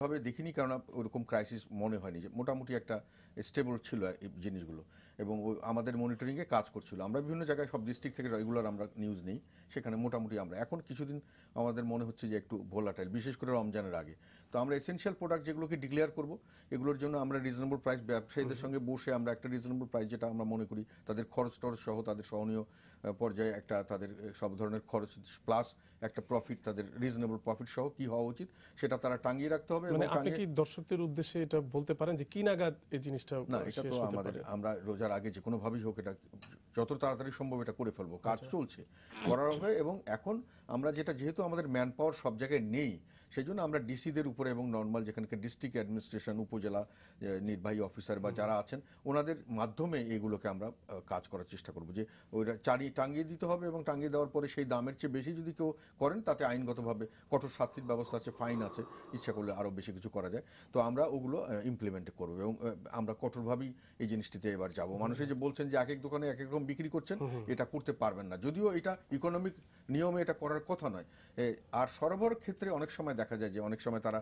ভাবে দেখিনি, কারণ ওরকম ক্রাইসিস মনে হয়নি, যে মোটামুটি একটা স্টেবল ছিল এই জিনিসগুলো, এবং আমাদের মনিটরিংয়ে কাজ করছিল। আমরা বিভিন্ন জায়গায় সব ডিস্ট্রিক্ট থেকে রেগুলার আমরা নিউজ নেই, সেখানে মোটামুটি আমরা এখন কিছুদিন আমাদের মনে হচ্ছে যে একটু ভোলাটাইল, বিশেষ করে রমজানের আগে। তো আমরা এসেনশিয়াল প্রোডাক্ট যেগুলোকে ডিক্লেয়ার করব, এগুলোর জন্য আমরা রিজনেবল প্রাইস ব্যবসায়ীদের সঙ্গে বসে আমরা একটা রিজনেবল প্রাইস, যেটা আমরা মনে করি তাদের খরচ টরচ সহ তাদের সহনীয় পর্যায়ে একটা তাদের সব ধরনের খরচ প্লাস একটা প্রফিট, তাদের রিজনেবল প্রফিট সহ কি হওয়া উচিত সেটা তারা টাঙিয়ে রাখতে হবে। মানে আপনি কি দর্শকদের উদ্দেশ্যে এটা বলতে পারেন যে কি নাগাদ এই জিনিসটা? না, এটা তো আমাদের, আমরা রোজার আগে যে কোনো ভাবেই হোক এটা যত তাড়াতাড়ি সম্ভব এটা করে ফেলবো, কাজ চলছে করার হবে। এবং এখন আমরা যেহেতু আমাদের ম্যান পাওয়ার সব জায়গায় নেই, সেই জন্য আমরা ডিসিদের উপরে এবং নর্মাল যেখানকার ডিস্ট্রিক্ট অ্যাডমিনিস্ট্রেশন, উপজেলা নির্বাহী অফিসার বা যারা আছেন ওনাদের মাধ্যমে এগুলোকে আমরা কাজ করার চেষ্টা করব, যে ওইটা টাঙিয়ে দিতে হবে, এবং টাঙিয়ে দেওয়ার পরে সেই দামের চেয়ে বেশি যদি কেউ করেন তাতে আইনগতভাবে কঠোর শাস্তির ব্যবস্থা আছে, ফাইন আছে, ইচ্ছা করলে আরও বেশি কিছু করা যায়। তো আমরা ওগুলো ইমপ্লিমেন্ট করবো, এবং আমরা কঠোরভাবেই এই জিনিসটিতে এবার যাব। মানুষে যে বলছেন যে এক এক দোকানে এক এক রকম বিক্রি করছেন, এটা করতে পারবেন না, যদিও এটা ইকোনমিক নিয়মে এটা করার কথা নয়। আর সরবরাহের ক্ষেত্রে অনেক সময় দেখা যায় যে অনেক সময় তারা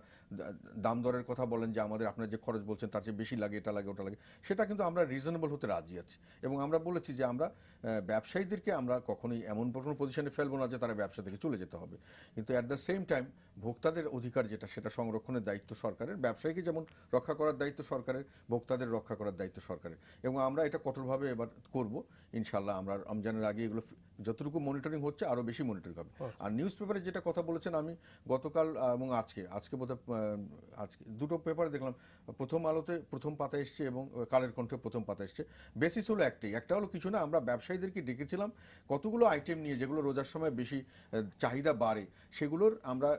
দাম দরের কথা বলেন, যে আমাদের আপনার যে খরচ বলছেন তার চেয়ে বেশি লাগে, এটা লাগে ওটা লাগে, সেটা কিন্তু আমরা রিজনেবল হতে রাজি আছি। এবং আমরা বলেছি যে আমরা ব্যবসায়ীদেরকে আমরা কখনোই এমন কোনো পজিশনে ফেলবো না যে তারা ব্যবসা থেকে চলে যেতে হবে, কিন্তু অ্যাট দ্য সেম টাইম ভোক্তাদের অধিকার যেটা, সেটা সংরক্ষণের দায়িত্ব সরকারের, ব্যবসায়ীকে যেমন রক্ষা করার দায়িত্ব সরকারের, ভোক্তাদের রক্ষা করার দায়িত্ব সরকারের। এবং আমরা এটা কঠোরভাবে এবার করব ইনশাল্লাহ। আমরা রমজানের আগে এগুলো যতটুকু মনিটরিং হচ্ছে আরও বেশি মনিটরিং হবে। আর নিউজ পেপারে যেটা কথা বলেছেন, আমি গতকাল এবং আজকে বোধহয় আজকে দুটো পেপারে দেখলাম, প্রথম আলোতে প্রথম পাতা এসছে এবং কালের কণ্ঠে প্রথম পাতা এসছে। বেসিস হলো একটাই, একটা হলো কিছু না, আমরা ব্যবসায়ীদেরকে ডেকেছিলাম কতগুলো আইটেম নিয়ে যেগুলো রোজার সময় বেশি চাহিদা বাড়ে, সেগুলোর আমরা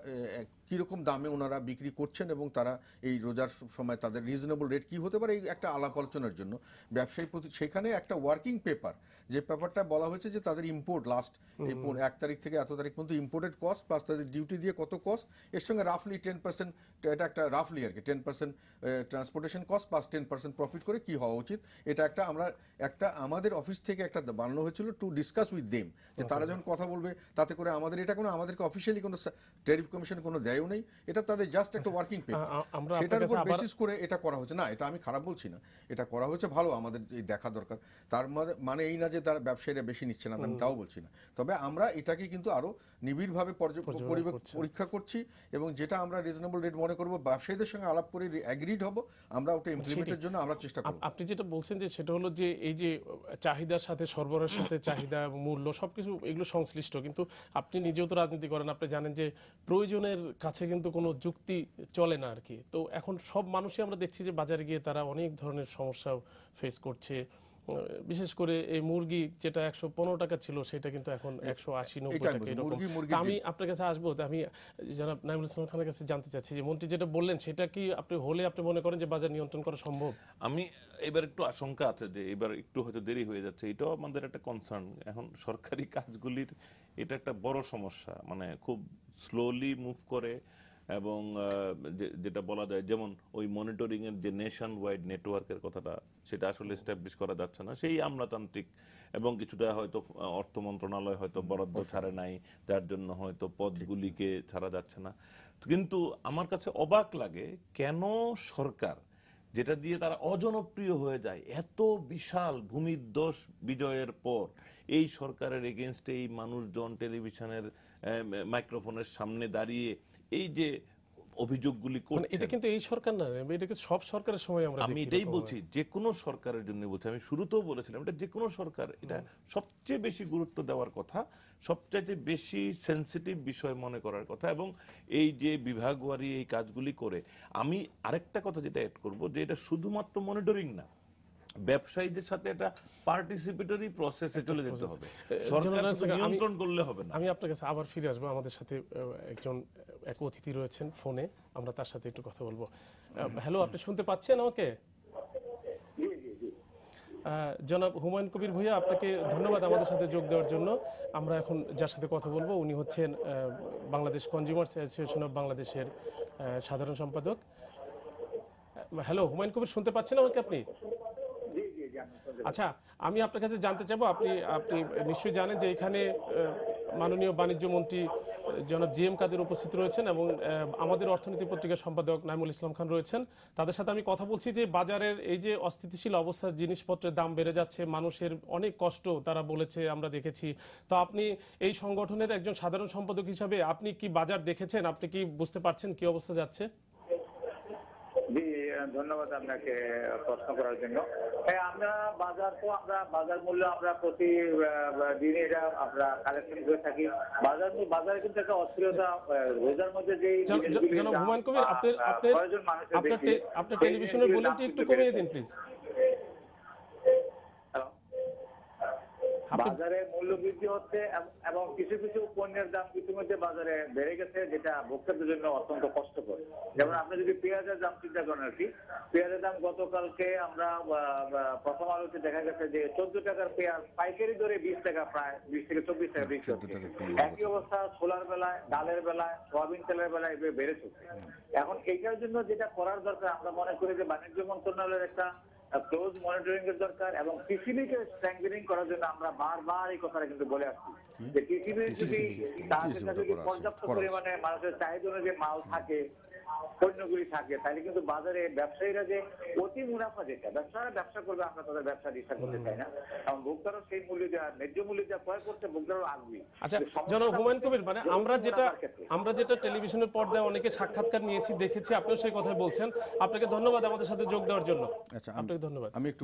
কীরকম দামে ওনারা বিক্রি করছেন এবং তারা এই রোজার সময় তাদের রিজনেবল রেট কী হতে পারে, এই একটা আলাপ আলোচনার জন্য ব্যবসায়ী সেখানে একটা ওয়ার্কিং পেপার, যে পেপারটা বলা হয়েছে যে তাদের ইম্পোর্ট লাস্ট এই 1 তারিখ থেকে এত তারিখ পর্যন্ত ইম্পোর্টেড কস্ট প্লাস তাদের ডিউটি দিয়ে কত কস্ট, এর সঙ্গে রাফলি 10%, এটা একটা রাফলি আর কি 10% ট্রান্সপোর্টেশন কস্ট প্লাস 10% প্রফিট করে কি হওয়া উচিত। এটা একটা আমাদের অফিস থেকে একটা বানানো হয়েছিল টু ডিসকাস উইথ দেম, যে তারা যখন কথা বলবে তাতে করে আমাদেরকে অফিসিয়ালি কোনো ট্যারিফ কমিশন কোনো দেয়ও নেই, এটা তাদের জাস্ট একটা ওয়ার্কিং পেপার, সেটার উপর বেসিস করে এটা করা হচ্ছে। না, এটা আমি খারাপ বলছি না, এটা করা হয়েছে ভালো, আমাদের এই দেখা দরকার। তার মানে এই না যে তার ব্যবসায়ীরা বেশি নিচ্ছে না, আমি তাও বলছি না। তবে আমরা এটাকে কিন্তু আরো নিবিড়ভাবে পরীক্ষা করছি, এবং যেটা আমরা রিজনেবল রেট মনে করব ব্যবসায়ীদের সঙ্গে আলাপ করে এগ্রিড হব, আমরা ওটা ইমপ্লিমেন্টের জন্য আমরা চেষ্টা করব। আপনি যেটা বলছেন যে সেটা হলো যে এই যে চাহিদার সাথে সরবরাহের সাথে চাহিদা মূল্য সবকিছু এগুলো সংশ্লিষ্ট, কিন্তু আপনি নিজেও তো রাজনীতি করেন, আপনি জানেন যে প্রয়োজনের কাছে কিন্তু কোনো যুক্তি চলে না আর কি। তো এখন সব মানুষই আমরা দেখছি যে বাজারে গিয়ে তারা অনেক ধরনের সমস্যা ফেস করছে, বিশেষ করে এই মুরগি যেটা 115 টাকা ছিল সেটা কিন্তু এখন 180-90 টাকা এরকম। আমি আপনার কাছে আসবো, আমি জনাব নাইমুল ইসলাম খানের কাছে জানতে চাচ্ছি যে মন্ত্রী যেটা বললেন সেটা কি আপনি মনে করেন যে বাজার নিয়ন্ত্রণ করা সম্ভব? আমি এবার একটু আশঙ্কা আছে যে এবার একটু হয়তো দেরি হয়ে যাচ্ছে, এটাও আমাদের একটা কনসার্ন। এখন সরকারি কাজগুলির এটা একটা বড় সমস্যা, মানে খুব স্লোলি মুভ করে, এবং যেটা বলা যায় যেমন ওই মনিটরিং এর যে নেশন ওয়াইড নেটওয়ার্কের কথাটা, সেটা আসলে এস্টাবলিশ করা যাচ্ছে না, সেই আমলাতান্ত্রিক, এবং কিছুটা হয়তো অর্থ মন্ত্রণালয় হয়তো বরাদ্দ ছাড়ে নাই, যার জন্য হয়তো পদগুলিকে ছাড়া যাচ্ছে না। কিন্তু আমার কাছে অবাক লাগে কেন সরকার, যেটা দিয়ে তারা অজনপ্রিয় হয়ে যায়, এত বিশাল ভূমিধ্বস বিজয়ের পর এই সরকারের এগেনস্টে এই মানুষজন টেলিভিশনের মাইক্রোফোনের সামনে দাঁড়িয়ে এই যে অভিযোগগুলি করছে, এটা কিন্তু এই সরকার না, এটা কিন্তু সব সরকারের সময় আমরা আমি এটাই বলছি, যে কোনো সরকারের জন্য বলছি, আমি শুরুতেও বলেছিলাম এটা যে কোনো সরকার, এটা সবচেয়ে বেশি গুরুত্ব দেওয়ার কথা, সবচাইতে বেশি সেনসিটিভ বিষয় মনে করার কথা, এবং এই যে বিভাগওয়ারি এই কাজগুলি করে। আমি আরেকটা কথা যেটা অ্যাড করব, যে এটা শুধুমাত্র মনিটরিং না, ব্যবসায়ীদের সাথে এটা পার্টিসিপেটরি প্রসেসে চলে যেতে হবে, সরকার নিয়ন্ত্রণ করলে হবে না। আমি আপনার কাছে আবার ফিরে আসবো, আমাদের সাথে এক অতিথি রয়েছেন ফোনে, আমরা তার সাথে একটু কথা বলবো। হ্যালো, আপনি শুনতে পাচ্ছেন আমাকে? জনাব হুমায়ুন কবির ভূঁইয়া, আপনাকে ধন্যবাদ আমাদের সাথে যোগ দেওয়ার জন্য। আমরা এখন যার সাথে কথা বলবো উনি হচ্ছেন বাংলাদেশ কনজিউমার্স অ্যাসোসিয়েশন অফ বাংলাদেশের সাধারণ সম্পাদক। হ্যালো হুমায়ুন কবির, শুনতে পাচ্ছেন আমাকে আপনি? আচ্ছা, আমি আপনার কাছে জানতে চাইবো, আপনি নিশ্চয়ই জানেন যে এখানে মাননীয় বাণিজ্য মন্ত্রী জনাব জি এম কাদের উপস্থিত রয়েছেন এবং আমাদের অর্থনীতি পত্রিকার সম্পাদক নাইমুল ইসলাম খান রয়েছেন। তাদের সাথে আমি কথা বলছি যে বাজারের এই যে অস্থিতিশীল অবস্থা, জিনিসপত্রের দাম বেড়ে যাচ্ছে, মানুষের অনেক কষ্ট তারা বলেছে, আমরা দেখেছি। তো আপনি এই সংগঠনের একজন সাধারণ সম্পাদক হিসাবে আপনি কি বাজার দেখেছেন? আপনি কি বুঝতে পারছেন কি অবস্থা যাচ্ছে? জি, ধন্যবাদ আপনাকে প্রশ্ন করার জন্য। হ্যাঁ, আমরা বাজার মূল্য আমরা প্রতি দিনে এটা আমরা কালেকশন করে থাকি। বাজারে কিন্তু একটা অস্থিরতা রোজার মধ্যে যে জনাব হুমায়ুন কবির, আপনার টেলিভিশনের ভলিউমটি একটু কমিয়ে দিন প্লিজ। বাজারে মূল্য বৃদ্ধি হচ্ছে এবং কিছু কিছু পণ্যের দাম ইতিমধ্যে বাজারে বেড়ে গেছে, যেটা ভোক্তাদের জন্য অত্যন্ত কষ্টকর। যেমন আপনি যদি পেঁয়াজের দাম চিন্তা করেন আর কি, পেঁয়াজের দাম গতকালকে আমরা প্রথম আলোতে দেখা গেছে যে 14 টাকার পেঁয়াজ পাইকারি দরে 20 টাকা, প্রায় 20 থেকে 24 টাকা বিক্রি হচ্ছে। একই অবস্থা ছোলার বেলায়, ডালের বেলায়, সোয়াবিন তেলের বেলায় এভাবে বেড়ে চলছে। এখন এইটার জন্য যেটা করার দরকার, আমরা মনে করি যে বাণিজ্য মন্ত্রণালয়ের একটা ক্লোজ মনিটরিং এর দরকার এবং টিসিবিকে স্ট্রেংথেনিং করার জন্য আমরা বারবার এই কথাটা কিন্তু বলে আসছি যে টিসিবি যদি তাদের কাছে যদি পর্যাপ্ত পরিমাণে মানুষের চাহিদা অনুযায়ী মাল থাকে, পণ্যগুলি থাকে, তাহলে কিন্তু বাজারে ব্যবসায়ীরা যে অতি মুনাফা, যেটা ব্যবসায়ীরা ব্যবসা করবে, আমরা তাদের ব্যবসা ডিস্টার্ব করতে চাই না। এবং ভোক্তারও সেই মূল্য দেওয়া, ন্যায্য মূল্য যা ক্রয় করতে ভোক্তারও আগ্রহী। আচ্ছা জনাব হুমায়ুন কবির, মানে আমরা যেটা টেলিভিশনের পর্দায় অনেকে সাক্ষাৎকার নিয়েছি, দেখেছি, আপনিও সেই কথাই বলছেন। আপনাকে ধন্যবাদ আমাদের সাথে যোগ দেওয়ার জন্য। আচ্ছা, আপনাকে ধন্যবাদ। আমি একটু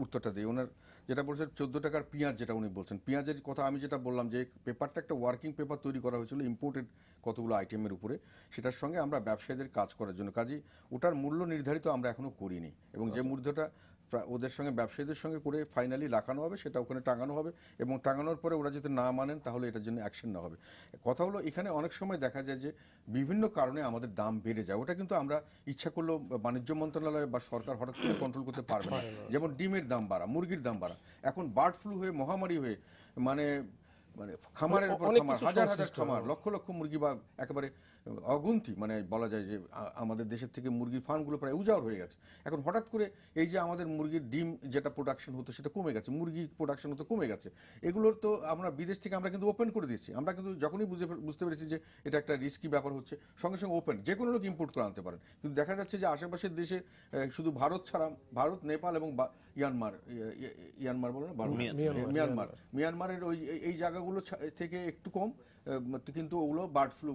উত্তরটা দিই। ওনার যেটা বলছেন 14 টাকার পেঁয়াজ, যেটা উনি বলছেন পেঁয়াজের কথা, আমি যেটা বললাম যে পেপারটা একটা ওয়ার্কিং পেপার তৈরি করা হয়েছিল ইম্পোর্টেড কতগুলো আইটেমের উপরে, সেটার সঙ্গে আমরা ব্যবসায়ীদের কাজ করার জন্য, কাজেই ওটার মূল্য নির্ধারিত আমরা এখনো করিনি, এবং যে মূল্যটা ওদের সঙ্গে ব্যবসায়ীদের সঙ্গে করে ফাইনালি রাখানো হবে, সেটা ওখানে টাঙানো হবে, এবং টাঙানোর পরে ওরা যদি না মানেন তাহলে এটার জন্য অ্যাকশন নেওয়া হবে। কথা হলো এখানে অনেক সময় দেখা যায় যে বিভিন্ন কারণে আমাদের দাম বেড়ে যায়, ওটা কিন্তু আমরা ইচ্ছা করলেও বাণিজ্য মন্ত্রণালয় বা সরকার হঠাৎ করে কন্ট্রোল করতে পারবে না। যেমন ডিমের দাম বাড়া, মুরগির দাম বাড়া, এখন বার্ড ফ্লু হয়ে মহামারী হয়ে মানে খামারের পর খামার, হাজার হাজার খামার, লক্ষ লক্ষ মুরগি বা একেবারে অগুন্তি, মানে বলা যায় যে আমাদের দেশের থেকে মুরগির ফার্মগুলো প্রায় উজাড় হয়ে গেছে। এখন হঠাৎ করে এই যে আমাদের মুরগির ডিম যেটা প্রোডাকশন হতো সেটা কমে গেছে, মুরগি প্রোডাকশন হতো কমে গেছে, এগুলোর তো আমরা বিদেশ থেকে আমরা কিন্তু ওপেন করে দিয়েছি। আমরা কিন্তু যখনই বুঝতে পেরেছি যে এটা একটা রিস্কি ব্যাপার হচ্ছে, সঙ্গে সঙ্গে ওপেন, যে কোনো লোক ইম্পোর্ট করে আনতে পারেন। কিন্তু দেখা যাচ্ছে যে আশেপাশের দেশে শুধু ভারত ছাড়া, ভারত, নেপাল এবং মিয়ানমারের এই জায়গাগুলো থেকে একটু কম, কিন্তু ওগুলো বার্ড ফ্লু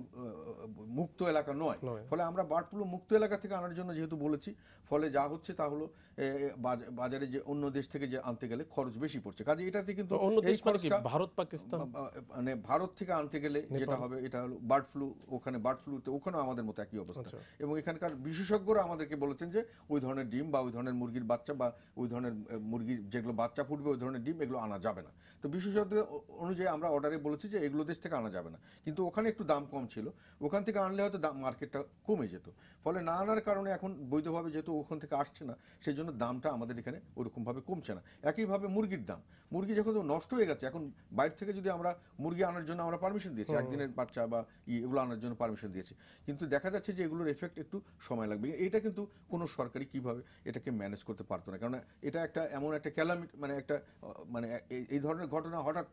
মুক্ত এলাকা নয়। ফলে আমরা বার্ড ফ্লু মুক্ত এলাকা থেকে আনার জন্য যেহেতু বলেছি, ফলে যা হচ্ছে তা হলো বাজারে যে অন্য দেশ থেকে যে আনতে গেলে খরচ বেশি পড়ছে। কাজে এটাতে কিন্তু এই খরচটা ভারত পাকিস্তান, মানে ভারত থেকে আনতে গেলে যেটা হবে এটা হলো বার্ড ফ্লু, ওখানে বার্ড ফ্লুতে ওখানেও আমাদের মতো একই অবস্থা। এবং এখানকার বিশেষজ্ঞরা আমাদেরকে বলেছেন যে ওই ধরনের ডিম বা ওই ধরনের মুরগির বাচ্চা বা ওই ধরনের মুরগির যেগুলো বাচ্চা ফুটবে ওই ধরনের ডিম এগুলো আনা যাবে না। তো বিশেষজ্ঞ অনুযায়ী আমরা অর্ডারে বলেছি যে এগুলো দেশ থেকে আনা যাবে না, কিন্তু ওখানে একটু দাম কম ছিল, ওখান থেকে আনলে হয়তো মার্কেটটা কমে যেত। ফলে না আনার কারণে এখন বৈধভাবে যেহেতু ওখান থেকে আসছে না, সেই জন্য দামটা আমাদের এখানে ওরকমভাবে কমছে না। একইভাবে মুরগির দাম, মুরগি যখন নষ্ট হয়ে গেছে, এখন বাইরে থেকে যদি আমরা মুরগি আনার জন্য আমরা পারমিশন দিয়েছি, একদিনের বাচ্চা বা এগুলো আনার জন্য পারমিশন দিয়েছি, কিন্তু দেখা যাচ্ছে যে এগুলোর এফেক্ট একটু সময় লাগবে। এটা কিন্তু কোনো সরকারি কিভাবে এটাকে ম্যানেজ করতে পারতো না, কারণ এটা একটা এমন একটা ক্যালামিটি, মানে একটা মানে এই ধরনের ঘটনা হঠাৎ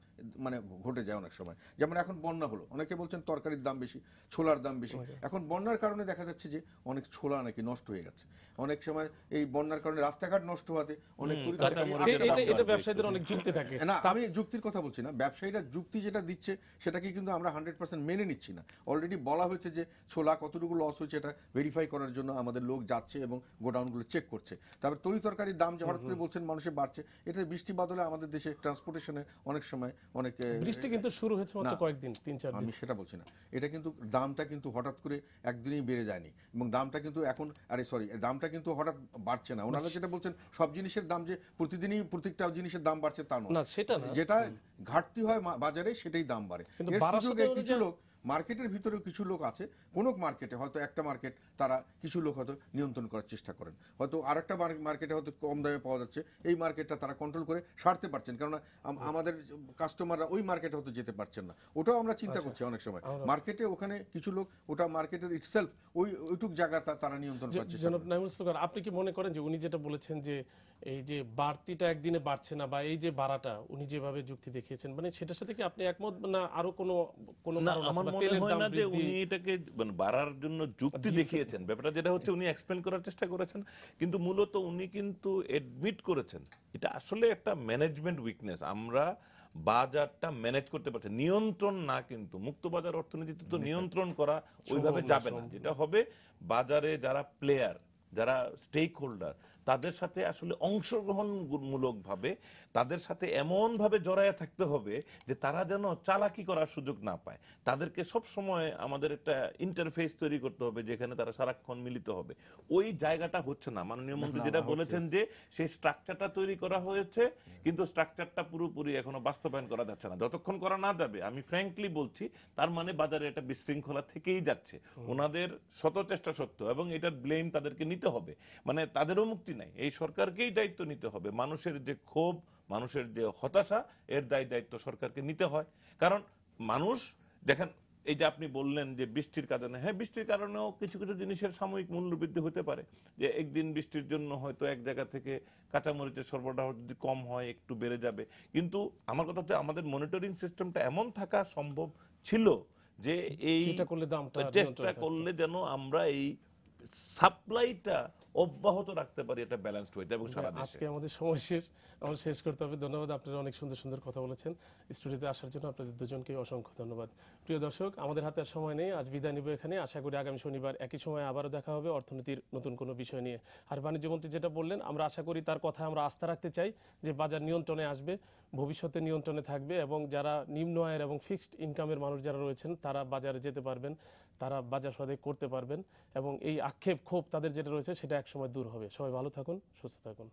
মানে ঘটে যায় অনেক সময়। যেমন এখন বন্যা হলো, অনেকে বলছেন তরকারির দাম বেশি, ছোলার দাম বেশি। এখন বন্যার কারণে দেখা যাচ্ছে যে অনেক ছোলা নাকি নষ্ট হয়ে গেছে, অনেক সময় এই বন্যার কারণে রাস্তাঘাট নষ্ট হওয়াতে অনেক ব্যবসায়ীদের অনেক যুক্তি থাকে না, আমি যুক্তির কথা বলছি না, ব্যবসায়ীরা যুক্তি যেটা দিচ্ছে সেটাকে কিন্তু আমরা 100% মেনে নিচ্ছি না। অলরেডি বলা হয়েছে যে ছোলা কতটুকু লস হয়েছে এটা ভেরিফাই করার জন্য আমাদের লোক যাচ্ছে এবং গোডাউনগুলো চেক করছে। তারপর তরিতরকারির দাম যে হঠাৎ করে বলছেন মানুষের বাড়ছে, এটা বৃষ্টি বাদলে আমাদের দেশে ট্রান্সপোর্টেশনে অনেক সময় অনেক বৃষ্টি কিন্তু শুরু হয়েছে মাত্র কয়েকদিন, 3-4 দিন। আমি সেটা বলছি না, এটা কিন্তু দামটা কিন্তু হঠাৎ করে একদিনেই বেড়ে যায়নি, এবং দামটা কিন্তু এখন দামটা কিন্তু হঠাৎ বাড়ছে না। ওনারা যেটা বলছেন সব জিনিসের দাম যে প্রতিদিনই প্রত্যেকটা জিনিসের দাম বাড়ছে তা নয়, যেটা ঘাটতি হয় বাজারে সেটাই দাম বাড়ে। এর সুযোগে কিছু লোক মার্কেটের ভিতরেও কিছু লোক আছে, কোনো মার্কেটে হয়তো একটা মার্কেট তারা কিছু লোক হয়তো নিয়ন্ত্রণ করার চেষ্টা করেন, হয়তো আরেকটা মার্কেটে হয়তো কম দামে পাওয়া যাচ্ছে, এই মার্কেটটা তারা কন্ট্রোল করে সারতে পারছেন, কারণ আমাদের কাস্টমাররা ওই মার্কেটে হয়তো যেতে পারছেন না। ওটাও আমরা চিন্তা করছি অনেক সময় মার্কেটে ওখানে কিছু লোক ওটা মার্কেটের ইটসেলফ ওইটুক জায়গা তারা নিয়ন্ত্রণ করার চেষ্টা করেন। আপনি কি মনে করেন যে উনি যেটা বলেছেন যে এই যে বাড়তিটা একদিনে বাড়ছে না, বা এই যে বাড়াটা উনি যেভাবে যুক্তি দেখিয়েছেন, মানে সেটার সাথে কি আপনি একমত না আরো কোনো মনে তেলের হয় দাম না যে বৃদ্ধি উনি এটাকে মানে বাড়ার জন্য যুক্তি দেখিয়েছেন। ব্যাপারটা যেটা হচ্ছে উনি এক্সপ্লেন করার চেষ্টা করেছেন, কিন্তু মূলত উনি কিন্তু এডমিট করেছেন এটা আসলে একটা ম্যানেজমেন্ট উইকনেস। আমরা বাজারটা ম্যানেজ করতে পারছি, নিয়ন্ত্রণ না। কিন্তু মুক্ত বাজার অর্থনীতিতে তো নিয়ন্ত্রণ করা ওইভাবে যাবে না। যেটা হবে, বাজারে যারা প্লেয়ার, যারা স্টেক হোল্ডার, তাদের সাথে আসলে অংশগ্রহণমূলক ভাবে তাদের সাথে এমন ভাবে জড়ায়া থাকতে হবে যে তারা যেন চালাকি করার সুযোগ না পায়। তাদেরকে সব সময় আমাদের একটা ইন্টারফেস তৈরি করতে হবে যেখানে তারা সারাক্ষণ মিলিত হবে। ওই জায়গাটা হচ্ছে না। মাননীয় মন্ত্রী যেটা বলেছেন যে সেই স্ট্রাকচারটা তৈরি করা হয়েছে, কিন্তু স্ট্রাকচারটা পুরোপুরি এখনো বাস্তবায়ন করা যাচ্ছে না। যতক্ষণ করা না যাবে, আমি ফ্র্যাঙ্কলি বলছি, তার মানে বাজারে একটা বিশৃঙ্খলা থেকেই যাচ্ছে। ওনাদের শত চেষ্টা সত্ত্বেও, এবং এটার ব্লেম তাদেরকে নিতে হবে, মানে তাদেরও মুক্তি নাই, এই সরকারকেই দায়িত্ব নিতে হবে। মানুষের যে ক্ষোভ, মানুষের যে হতাশা, এর দায়িত্ব সরকারকে নিতে হয়। কারণ মানুষ দেখেন, এই যে আপনি বললেন যে বৃষ্টির কারণে, হ্যাঁ বৃষ্টির কারণেও কিছু কিছু জিনিসের সাময়িক মূল্য বৃদ্ধি হতে পারে। যে একদিন বৃষ্টির জন্য হয়তো এক জায়গা থেকে কাঁচামরিচের সরবরাহ যদি কম হয় একটু বেড়ে যাবে। কিন্তু আমার কথা হচ্ছে আমাদের মনিটরিং সিস্টেমটা এমন থাকা সম্ভব ছিল যে এই চেষ্টা করলে যেন আমরা এই সাপ্লাইটা অব্যাহত রাখতে পারি, এটা ব্যালেন্সড হইতে এবং সারা দেশে। আজকে আমাদের সময় শেষ, আমরা শেষ করতে হবে। ধন্যবাদ, আপনারা অনেক সুন্দর সুন্দর কথা বলেছেন। স্টুডিওতে আসার জন্য আপনাদের দুজনকে অসংখ্য ধন্যবাদ। প্রিয় দর্শক, আমাদের হাতে আর সময় নেই, আজ বিদায় নিব এখানে। আশা করি আগামী শনিবার একই সময় আবারও দেখা হবে অর্থনীতির নতুন কোনো বিষয় নিয়ে। আর বাণিজ্যমন্ত্রী যেটা বললেন, আমরা আশা করি তার কথা আমরা আস্থা রাখতে চাই যে বাজার নিয়ন্ত্রণে আসবে, ভবিষ্যতে নিয়ন্ত্রণে থাকবে, এবং যারা নিম্ন আয়ের এবং ফিক্সড ইনকামের মানুষ যারা রয়েছেন তারা বাজারে যেতে পারবেন, তারা বাজার সদাই করতে পারবেন, এবং এই আক্ষেপ ক্ষোভ তাদের যেটা রয়েছে সেটা একসময় দূর হবে। সবাই ভালো থাকুন, সুস্থ থাকুন।